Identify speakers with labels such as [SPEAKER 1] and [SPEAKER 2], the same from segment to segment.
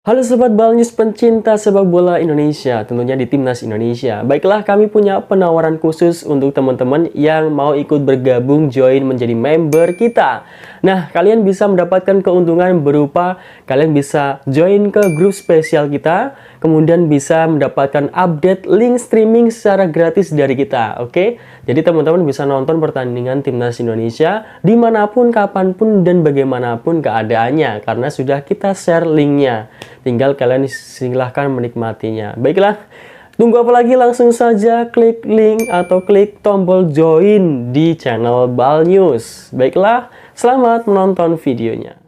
[SPEAKER 1] Halo Sobat Balnews pencinta sepak bola Indonesia, tentunya di Timnas Indonesia. Baiklah, kami punya penawaran khusus untuk teman-teman yang mau ikut bergabung join menjadi member kita. Nah, kalian bisa mendapatkan keuntungan berupa kalian bisa join ke grup spesial kita, kemudian bisa mendapatkan update link streaming secara gratis dari kita, oke? Jadi teman-teman bisa nonton pertandingan Timnas Indonesia dimanapun, kapanpun, dan bagaimanapun keadaannya, karena sudah kita share linknya. Tinggal kalian silahkan menikmatinya. Baiklah, tunggu apa lagi? Langsung saja klik link atau klik tombol join di channel Balnews. Baiklah, selamat menonton videonya.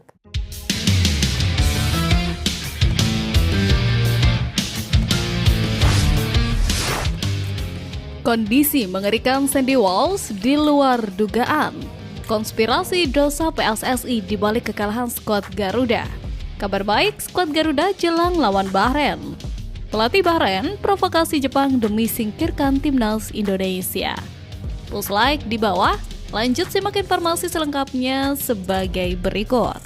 [SPEAKER 2] Kondisi mengerikan Sandy Walsh di luar dugaan. Konspirasi dosa PSSI dibalik kekalahan skuad Garuda. Kabar baik, skuad Garuda jelang lawan Bahrain. Pelatih Bahrain provokasi Jepang demi singkirkan Timnas Indonesia. Plus like di bawah, lanjut simak informasi selengkapnya sebagai berikut.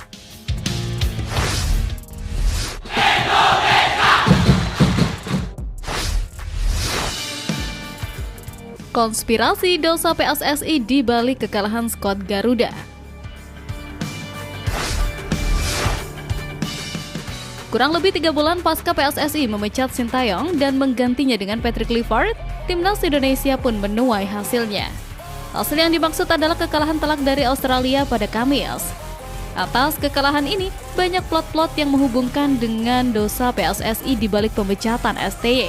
[SPEAKER 2] Konspirasi dosa PSSI dibalik kekalahan skuad Garuda. Kurang lebih 3 bulan pasca PSSI memecat Sintayong dan menggantinya dengan Patrick Kluivert, Timnas Indonesia pun menuai hasilnya. Hasil yang dimaksud adalah kekalahan telak dari Australia pada Kamis. Atas kekalahan ini, banyak plot-plot yang menghubungkan dengan dosa PSSI dibalik pemecatan STY.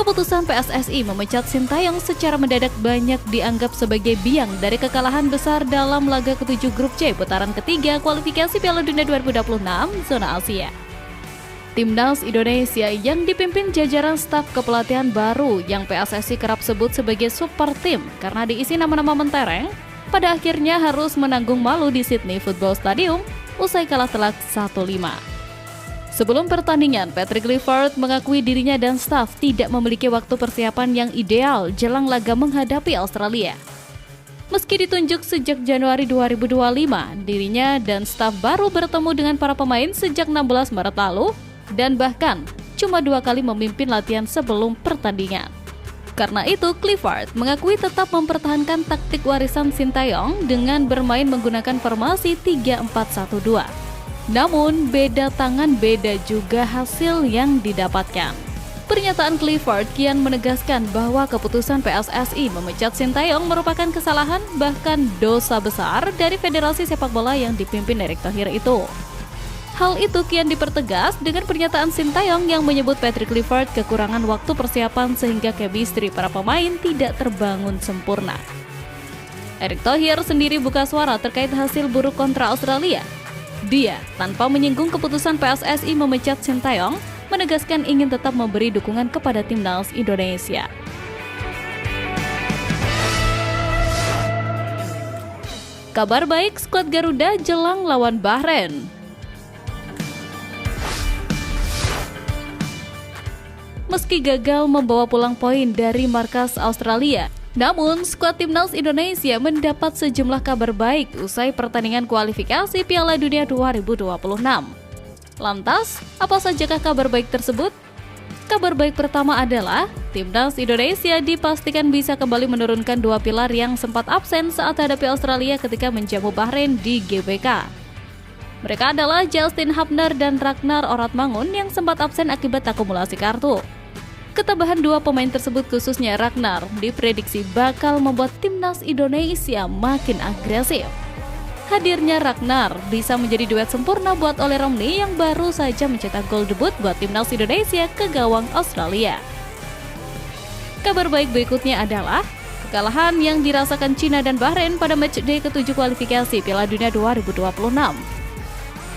[SPEAKER 2] Keputusan PSSI memecat Sintayong secara mendadak banyak dianggap sebagai biang dari kekalahan besar dalam laga ke-7 Grup C putaran ketiga kualifikasi Piala Dunia 2026 zona Asia. Timnas Indonesia yang dipimpin jajaran staf kepelatihan baru yang PSSI kerap sebut sebagai super team karena diisi nama-nama mentereng, pada akhirnya harus menanggung malu di Sydney Football Stadium usai kalah telak 1-5. Sebelum pertandingan, Patrick Kluivert mengakui dirinya dan staf tidak memiliki waktu persiapan yang ideal jelang laga menghadapi Australia. Meski ditunjuk sejak Januari 2025, dirinya dan staf baru bertemu dengan para pemain sejak 16 Maret lalu dan bahkan cuma 2 kali memimpin latihan sebelum pertandingan. Karena itu, Kluivert mengakui tetap mempertahankan taktik warisan Sintayong dengan bermain menggunakan formasi 3-4-1-2. Namun, beda tangan beda juga hasil yang didapatkan. Pernyataan Kluivert kian menegaskan bahwa keputusan PSSI memecat Sintayong merupakan kesalahan bahkan dosa besar dari Federasi Sepak Bola yang dipimpin Erick Thohir itu. Hal itu kian dipertegas dengan pernyataan Sintayong yang menyebut Patrick Kluivert kekurangan waktu persiapan sehingga chemistry para pemain tidak terbangun sempurna. Erick Thohir sendiri buka suara terkait hasil buruk kontra Australia. Dia, tanpa menyinggung keputusan PSSI memecat Sintayong, menegaskan ingin tetap memberi dukungan kepada Timnas Indonesia. Kabar baik, skuad Garuda jelang lawan Bahrain. Meski gagal membawa pulang poin dari markas Australia, namun skuad Timnas Indonesia mendapat sejumlah kabar baik usai pertandingan kualifikasi Piala Dunia 2026. Lantas, apa sajakah kabar baik tersebut? Kabar baik pertama adalah Timnas Indonesia dipastikan bisa kembali menurunkan 2 pilar yang sempat absen saat hadapi Australia ketika menjamu Bahrain di GBK. Mereka adalah Justin Hubner dan Ragnar Oratmangun yang sempat absen akibat akumulasi kartu. Ketabahan 2 pemain tersebut, khususnya Ragnar, diprediksi bakal membuat Timnas Indonesia makin agresif. Hadirnya Ragnar bisa menjadi duet sempurna buat Ole Romney yang baru saja mencetak gol debut buat Timnas Indonesia ke gawang Australia. Kabar baik berikutnya adalah kekalahan yang dirasakan Cina dan Bahrain pada matchday ke-7 kualifikasi Piala Dunia 2026.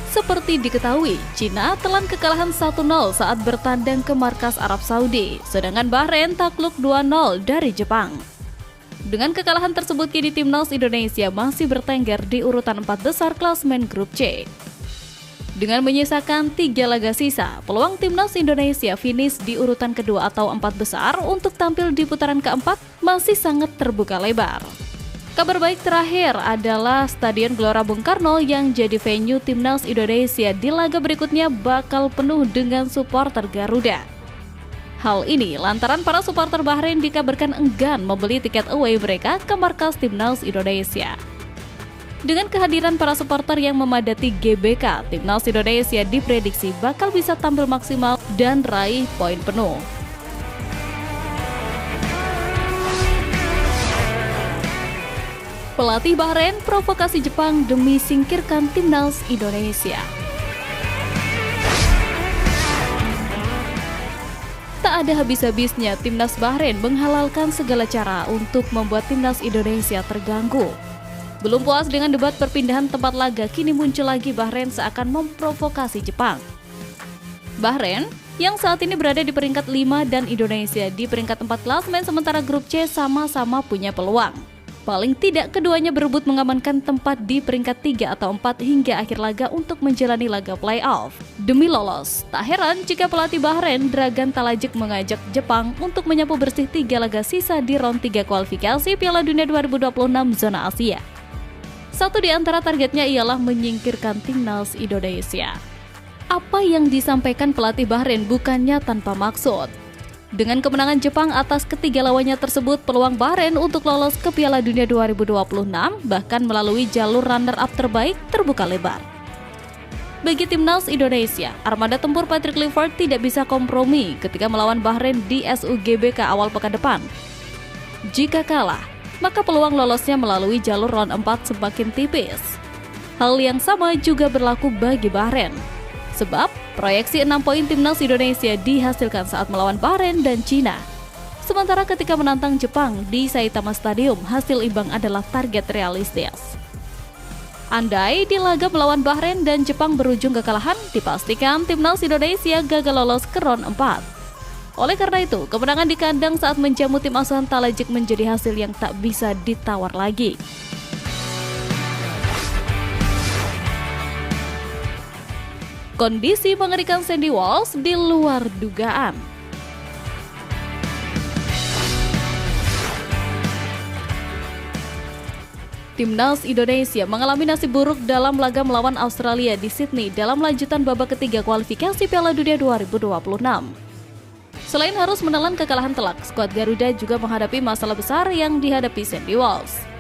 [SPEAKER 2] Seperti diketahui, Cina telan kekalahan 1-0 saat bertandang ke markas Arab Saudi, sedangkan Bahrain takluk 2-0 dari Jepang. Dengan kekalahan tersebut, kini Timnas Indonesia masih bertengger di urutan 4 besar klasemen Grup C. Dengan menyisakan 3 laga sisa, peluang Timnas Indonesia finish di urutan kedua atau 4 besar untuk tampil di putaran keempat masih sangat terbuka lebar. Kabar baik terakhir adalah Stadion Gelora Bung Karno yang jadi venue Timnas Indonesia di laga berikutnya bakal penuh dengan supporter Garuda. Hal ini lantaran para supporter Bahrain dikabarkan enggan membeli tiket away mereka ke markas Timnas Indonesia. Dengan kehadiran para supporter yang memadati GBK, Timnas Indonesia diprediksi bakal bisa tampil maksimal dan raih poin penuh. Pelatih Bahrain provokasi Jepang demi singkirkan Timnas Indonesia. Tak ada habis-habisnya Timnas Bahrain menghalalkan segala cara untuk membuat Timnas Indonesia terganggu. Belum puas dengan debat perpindahan tempat laga, kini muncul lagi Bahrain seakan memprovokasi Jepang. Bahrain yang saat ini berada di peringkat 5 dan Indonesia di peringkat 4 klasemen sementara grup C sama-sama punya peluang. Paling tidak keduanya berebut mengamankan tempat di peringkat 3 atau 4 hingga akhir laga untuk menjalani laga playoff. Demi lolos, tak heran jika pelatih Bahrain Dragan Talajik mengajak Jepang untuk menyapu bersih 3 laga sisa di round 3 kualifikasi Piala Dunia 2026 zona Asia. Satu di antara targetnya ialah menyingkirkan Timnas Indonesia. Apa yang disampaikan pelatih Bahrain bukannya tanpa maksud. Dengan kemenangan Jepang atas ketiga lawannya tersebut, peluang Bahrain untuk lolos ke Piala Dunia 2026 bahkan melalui jalur runner-up terbaik terbuka lebar. Bagi Timnas Indonesia, armada tempur Patrick Kluivert tidak bisa kompromi ketika melawan Bahrain di SUGBK awal pekan depan. Jika kalah, maka peluang lolosnya melalui jalur round 4 semakin tipis. Hal yang sama juga berlaku bagi Bahrain. Sebab, proyeksi 6 poin Timnas Indonesia dihasilkan saat melawan Bahrain dan Cina. Sementara ketika menantang Jepang di Saitama Stadium, hasil imbang adalah target realistis. Andai di laga melawan Bahrain dan Jepang berujung kekalahan, dipastikan Timnas Indonesia gagal lolos ke round 4. Oleh karena itu, kemenangan di kandang saat menjamu tim asuhan Talajik menjadi hasil yang tak bisa ditawar lagi. Kondisi mengerikan Sandy Walsh di luar dugaan. Timnas Indonesia mengalami nasib buruk dalam laga melawan Australia di Sydney dalam lanjutan babak ketiga kualifikasi Piala Dunia 2026. Selain harus menelan kekalahan telak, skuad Garuda juga menghadapi masalah besar yang dihadapi Sandy Walsh.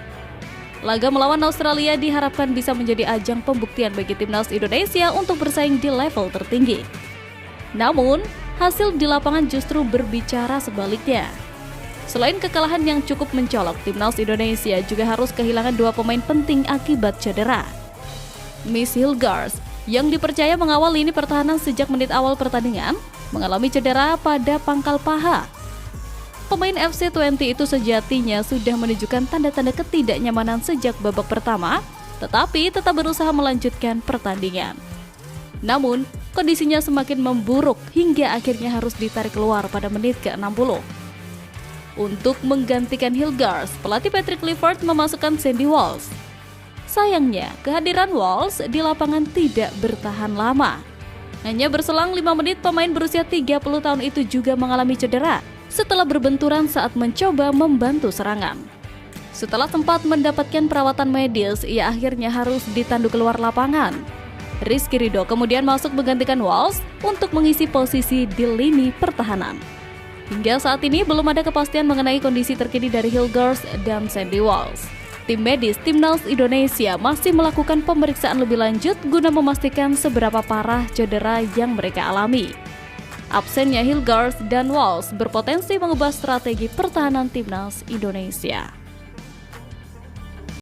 [SPEAKER 2] Laga melawan Australia diharapkan bisa menjadi ajang pembuktian bagi Timnas Indonesia untuk bersaing di level tertinggi. Namun, hasil di lapangan justru berbicara sebaliknya. Selain kekalahan yang cukup mencolok, Timnas Indonesia juga harus kehilangan 2 pemain penting akibat cedera. Miss Hilgers, yang dipercaya mengawal lini pertahanan sejak menit awal pertandingan, mengalami cedera pada pangkal paha. Pemain FC20 itu sejatinya sudah menunjukkan tanda-tanda ketidaknyamanan sejak babak pertama, tetapi tetap berusaha melanjutkan pertandingan. Namun, kondisinya semakin memburuk hingga akhirnya harus ditarik keluar pada menit ke-60. Untuk menggantikan Hilgers, pelatih Patrick Kluivert memasukkan Sandy Walsh. Sayangnya, kehadiran Walsh di lapangan tidak bertahan lama. Hanya berselang 5 menit, pemain berusia 30 tahun itu juga mengalami cedera setelah berbenturan saat mencoba membantu serangan. Setelah sempat mendapatkan perawatan medis, ia akhirnya harus ditandu keluar lapangan. Rizky Ridho kemudian masuk menggantikan Walsh untuk mengisi posisi di lini pertahanan. Hingga saat ini belum ada kepastian mengenai kondisi terkini dari Hilgers dan Sandy Walsh. Tim medis Timnas Indonesia masih melakukan pemeriksaan lebih lanjut guna memastikan seberapa parah cedera yang mereka alami. Absennya Hilgers dan Walsh berpotensi mengubah strategi pertahanan Timnas Indonesia.